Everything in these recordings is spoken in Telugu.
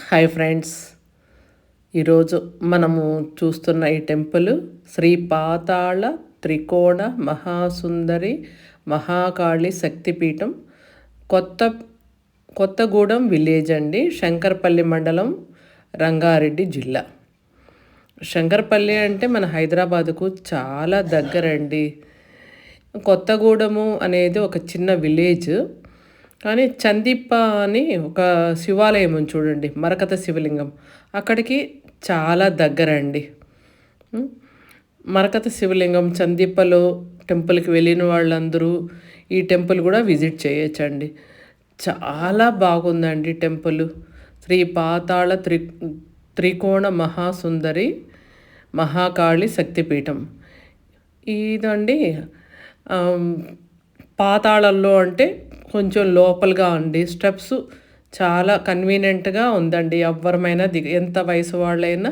హాయ్ ఫ్రెండ్స్, ఈరోజు మనము చూస్తున్న ఈ టెంపుల్ శ్రీ పాతాళ త్రికోణ మహాసుందరి మహాకాళి శక్తిపీఠం, కొత్త కొత్తగూడెం విలేజ్ అండి. శంకరపల్లి మండలం, రంగారెడ్డి జిల్లా. శంకరపల్లి అంటే మన హైదరాబాదుకు చాలా దగ్గరండి. కొత్తగూడెము అనేది ఒక చిన్న విలేజ్. కానీ చందిప్ప అని ఒక శివాలయం ఉంది చూడండి, మరకత శివలింగం, అక్కడికి చాలా దగ్గరండి. ఉం? మరకత శివలింగం చందిప్పలో టెంపుల్కి వెళ్ళిన వాళ్ళందరూ ఈ టెంపుల్ కూడా విజిట్ చేయొచ్చండి. చాలా బాగుందండి టెంపుల్. శ్రీ పాతాళ త్రికోణ మహాసుందరి మహాకాళి శక్తిపీఠం ఇదండి. పాతాళంలో అంటే కొంచెం లోపలగా అండి. స్టెప్స్ చాలా కన్వీనియంట్గా ఉందండి. ఎవ్వరమైనా ఎంత వయసు వాళ్ళైనా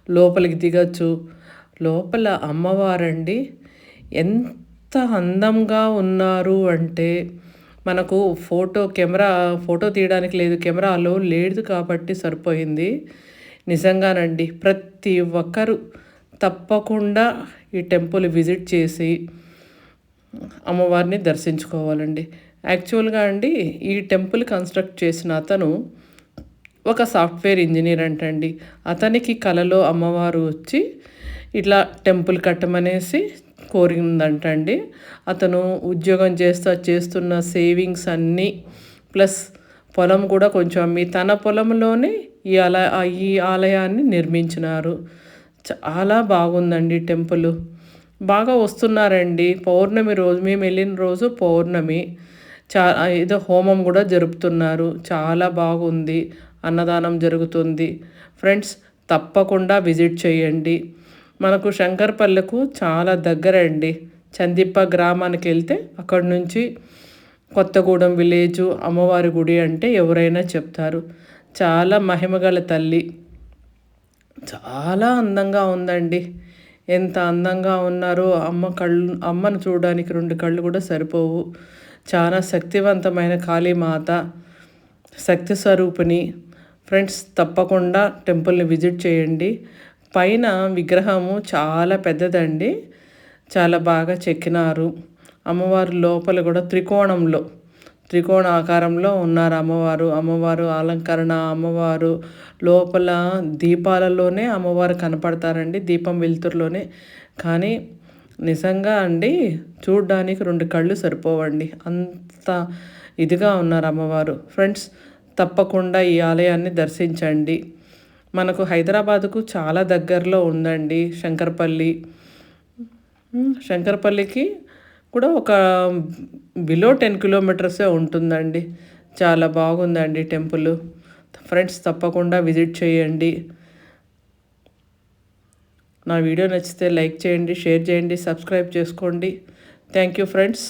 లోపలికి దిగచ్చు. లోపల అమ్మవారండి ఎంత అందంగా ఉన్నారు అంటే, మనకు ఫోటో తీయడానికి లేదు, కెమెరాలో లేదు కాబట్టి సరిపోయింది. నిజంగానండి, ప్రతి ఒక్కరు తప్పకుండా ఈ టెంపుల్ విజిట్ చేసి అమ్మవారిని దర్శించుకోవాలండి. యాక్చువల్గా అండి, ఈ టెంపుల్ కన్స్ట్రక్ట్ చేసిన అతను ఒక సాఫ్ట్వేర్ ఇంజనీర్ అంటండి. అతనికి కలలో అమ్మవారు వచ్చి ఇట్లా టెంపుల్ కట్టమనేసి కోరిందంటండి. అతను ఉద్యోగం చేస్తున్న సేవింగ్స్ అన్నీ ప్లస్ పొలం కూడా కొంచెం అమ్మి తన పొలంలోనే ఈ ఆలయాన్ని నిర్మించినారు. చాలా బాగుందండి టెంపుల్. బాగా వస్తున్నారండి. పౌర్ణమి రోజు మేము వెళ్ళిన రోజు పౌర్ణమి. ఏదో హోమం కూడా జరుపుతున్నారు. చాలా బాగుంది. అన్నదానం జరుగుతుంది. ఫ్రెండ్స్, తప్పకుండా విజిట్ చేయండి. మనకు శంకరపల్లెకు చాలా దగ్గరండి. చందిప్ప గ్రామానికి వెళ్తే అక్కడి నుంచి కొత్తగూడెం విలేజు అమ్మవారి గుడి అంటే ఎవరైనా చెప్తారు. చాలా మహిమగల తల్లి. చాలా అందంగా ఉందండి. ఎంత అందంగా ఉన్నారో అమ్మను చూడడానికి 2 కళ్ళు కూడా సరిపోవు. చాలా శక్తివంతమైన కాళీమాత, శక్తి స్వరూపిణి. ఫ్రెండ్స్, తప్పకుండా టెంపుల్ని విజిట్ చేయండి. పైన విగ్రహము చాలా పెద్దదండి. చాలా బాగా చెక్కినారు. అమ్మవారు లోపల కూడా త్రికోణ ఆకారంలో ఉన్నారు అమ్మవారు అలంకరణ. అమ్మవారు లోపల దీపాలలోనే అమ్మవారు కనపడతారండి, దీపం వెలుతురులోనే. కానీ నిజంగా అండి, చూడ్డానికి 2 కళ్ళు సరిపోవండి, అంత ఇదిగా ఉన్నారు అమ్మవారు. ఫ్రెండ్స్, తప్పకుండా ఈ ఆలయాన్ని దర్శించండి. మనకు హైదరాబాదుకు చాలా దగ్గరలో ఉందండి శంకరపల్లికి కూడా ఒక బిలో 10 కిలోమీటర్సే ఉంటుందండి. చాలా బాగుందండి టెంపుల్. ఫ్రెండ్స్, తప్పకుండా విజిట్ చేయండి. నా వీడియో నచ్చితే లైక్ చేయండి, షేర్ చేయండి, సబ్స్క్రైబ్ చేసుకోండి. Thank you friends.